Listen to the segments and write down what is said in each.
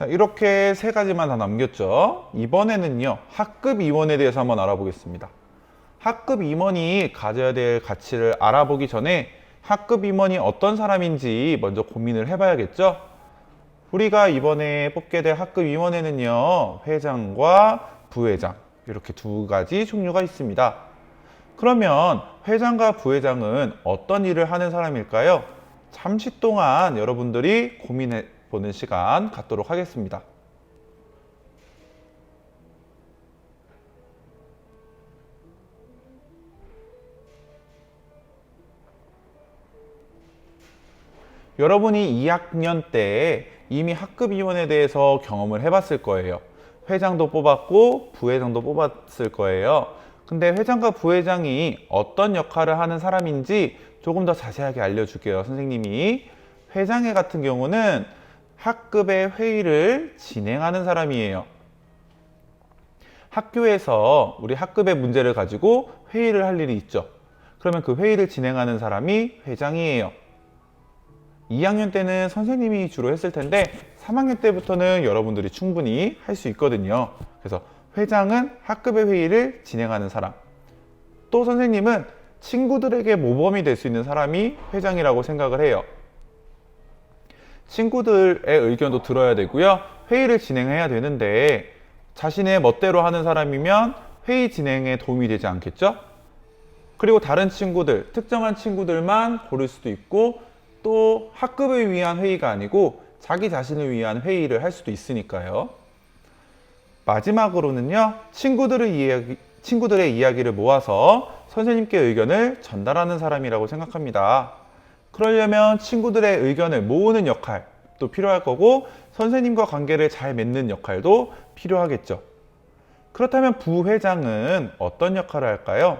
자, 이렇게 세 가지만 다 남겼죠. 이번에는요, 학급 임원에 대해서 한번 알아보겠습니다. 학급 임원이 가져야 될 가치를 알아보기 전에 학급 임원이 어떤 사람인지 먼저 고민을 해봐야겠죠. 우리가 이번에 뽑게 될 학급 임원에는요, 회장과 부회장 이렇게 두 가지 종류가 있습니다. 그러면 회장과 부회장은 어떤 일을 하는 사람일까요? 잠시 동안 여러분들이 고민해 보는 시간 갖도록 하겠습니다. 여러분이 2학년 때 이미 학급위원에 대해서 경험을 해봤을 거예요. 회장도 뽑았고 부회장도 뽑았을 거예요. 근데 회장과 부회장이 어떤 역할을 하는 사람인지 조금 더 자세하게 알려줄게요. 선생님이 회장회 같은 경우는 학급의 회의를 진행하는 사람이에요. 학교에서 우리 학급의 문제를 가지고 회의를 할 일이 있죠. 그러면 그 회의를 진행하는 사람이 회장이에요. 2학년 때는 선생님이 주로 했을 텐데 3학년 때부터는 여러분들이 충분히 할 수 있거든요. 그래서 회장은 학급의 회의를 진행하는 사람, 또 선생님은 친구들에게 모범이 될 수 있는 사람이 회장이라고 생각을 해요. 친구들의 의견도 들어야 되고요. 회의를 진행해야 되는데 자신의 멋대로 하는 사람이면 회의 진행에 도움이 되지 않겠죠? 그리고 다른 친구들, 특정한 친구들만 고를 수도 있고 또 학급을 위한 회의가 아니고 자기 자신을 위한 회의를 할 수도 있으니까요. 마지막으로는요, 친구들의 이야기를 모아서 선생님께 의견을 전달하는 사람이라고 생각합니다. 그러려면 친구들의 의견을 모으는 역할도 필요할 거고 선생님과 관계를 잘 맺는 역할도 필요하겠죠. 그렇다면 부회장은 어떤 역할을 할까요?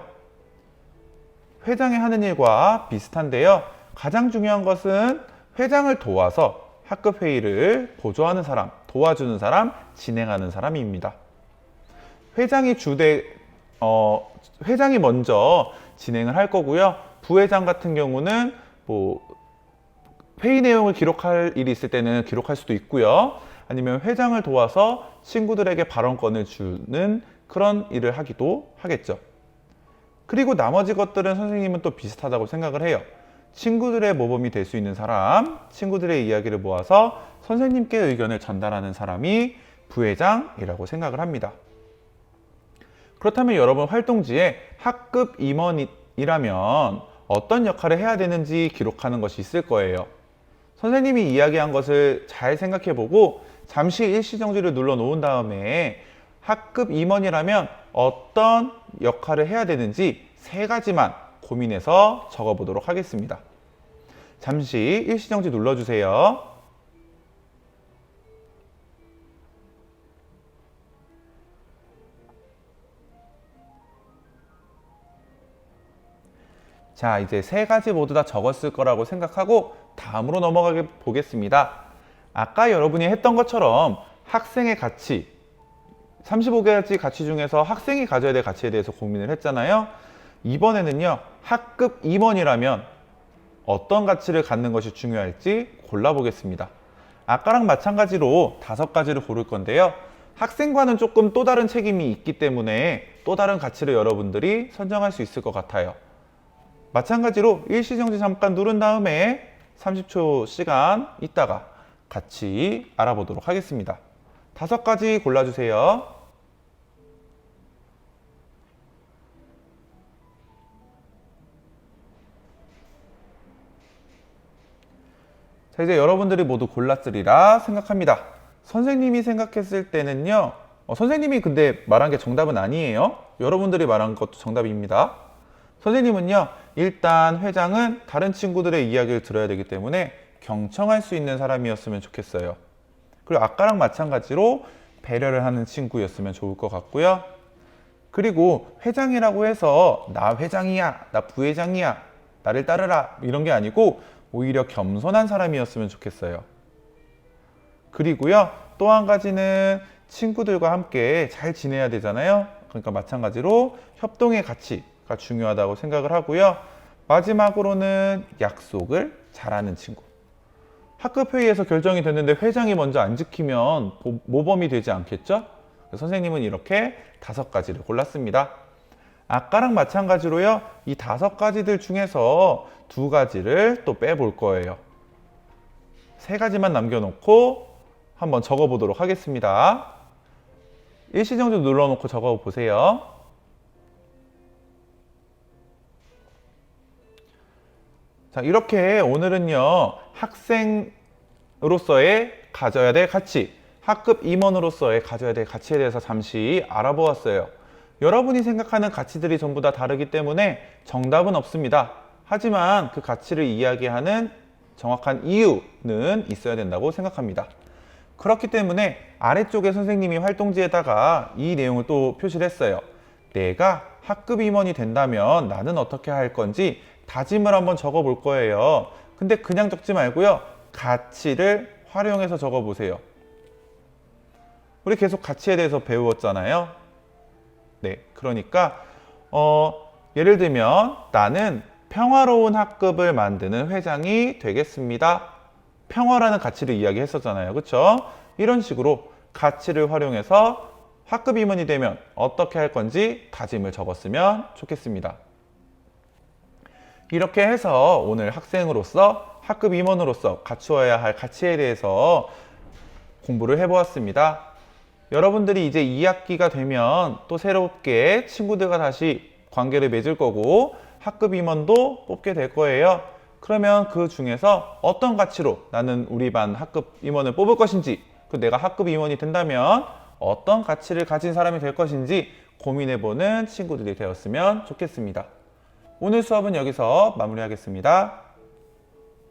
회장이 하는 일과 비슷한데요. 가장 중요한 것은 회장을 도와서 학급 회의를 보조하는 사람, 도와주는 사람, 진행하는 사람입니다. 회장이 먼저 진행을 할 거고요. 부회장 같은 경우는 회의 내용을 기록할 일이 있을 때는 기록할 수도 있고요. 아니면 회장을 도와서 친구들에게 발언권을 주는 그런 일을 하기도 하겠죠. 그리고 나머지 것들은 선생님은 또 비슷하다고 생각을 해요. 친구들의 모범이 될 수 있는 사람, 친구들의 이야기를 모아서 선생님께 의견을 전달하는 사람이 부회장이라고 생각을 합니다. 그렇다면 여러분 활동지에 학급 임원이라면 어떤 역할을 해야 되는지 기록하는 것이 있을 거예요. 선생님이 이야기한 것을 잘 생각해보고 잠시 일시정지를 눌러 놓은 다음에 학급 임원이라면 어떤 역할을 해야 되는지 세 가지만 고민해서 적어보도록 하겠습니다. 잠시 일시정지 눌러주세요. 자, 이제 세 가지 모두 다 적었을 거라고 생각하고 다음으로 넘어가 보겠습니다. 아까 여러분이 했던 것처럼 학생의 가치, 35가지 가치 중에서 학생이 가져야 될 가치에 대해서 고민을 했잖아요. 이번에는요, 학급 임원이라면 어떤 가치를 갖는 것이 중요할지 골라보겠습니다. 아까랑 마찬가지로 5가지를 고를 건데요. 학생과는 조금 또 다른 책임이 있기 때문에 또 다른 가치를 여러분들이 선정할 수 있을 것 같아요. 마찬가지로 일시정지 잠깐 누른 다음에 30초 시간 있다가 같이 알아보도록 하겠습니다. 5가지 골라주세요. 자, 이제 여러분들이 모두 골랐으리라 생각합니다. 선생님이 생각했을 때는요, 선생님이 근데 말한 게 정답은 아니에요. 여러분들이 말한 것도 정답입니다. 선생님은요, 일단 회장은 다른 친구들의 이야기를 들어야 되기 때문에 경청할 수 있는 사람이었으면 좋겠어요. 그리고 아까랑 마찬가지로 배려를 하는 친구였으면 좋을 것 같고요. 그리고 회장이라고 해서 나 회장이야, 나 부회장이야, 나를 따르라 이런 게 아니고 오히려 겸손한 사람이었으면 좋겠어요. 그리고요, 또 한 가지는 친구들과 함께 잘 지내야 되잖아요. 그러니까 마찬가지로 협동의 가치가 중요하다고 생각을 하고요. 마지막으로는 약속을 잘하는 친구. 학급 회의에서 결정이 됐는데 회장이 먼저 안 지키면 모범이 되지 않겠죠? 선생님은 이렇게 5가지를 골랐습니다. 아까랑 마찬가지로요, 이 5가지들 중에서 2가지를 또 빼볼 거예요. 3가지만 남겨놓고 한번 적어보도록 하겠습니다. 일시정지 눌러놓고 적어보세요. 자, 이렇게 오늘은요, 학생으로서의 가져야 될 가치, 학급 임원으로서의 가져야 될 가치에 대해서 잠시 알아보았어요. 여러분이 생각하는 가치들이 전부 다 다르기 때문에 정답은 없습니다. 하지만 그 가치를 이야기하는 정확한 이유는 있어야 된다고 생각합니다. 그렇기 때문에 아래쪽에 선생님이 활동지에다가 이 내용을 또 표시를 했어요. 내가 학급 임원이 된다면 나는 어떻게 할 건지 다짐을 한번 적어 볼 거예요. 근데 그냥 적지 말고요, 가치를 활용해서 적어 보세요. 우리 계속 가치에 대해서 배웠잖아요. 네, 그러니까 예를 들면 나는 평화로운 학급을 만드는 회장이 되겠습니다. 평화라는 가치를 이야기했었잖아요. 그렇죠? 이런 식으로 가치를 활용해서 학급 임원이 되면 어떻게 할 건지 다짐을 적었으면 좋겠습니다. 이렇게 해서 오늘 학생으로서 학급 임원으로서 갖추어야 할 가치에 대해서 공부를 해보았습니다. 여러분들이 이제 2학기가 되면 또 새롭게 친구들과 다시 관계를 맺을 거고 학급 임원도 뽑게 될 거예요. 그러면 그 중에서 어떤 가치로 나는 우리 반 학급 임원을 뽑을 것인지, 그 내가 학급 임원이 된다면 어떤 가치를 가진 사람이 될 것인지 고민해보는 친구들이 되었으면 좋겠습니다. 오늘 수업은 여기서 마무리하겠습니다.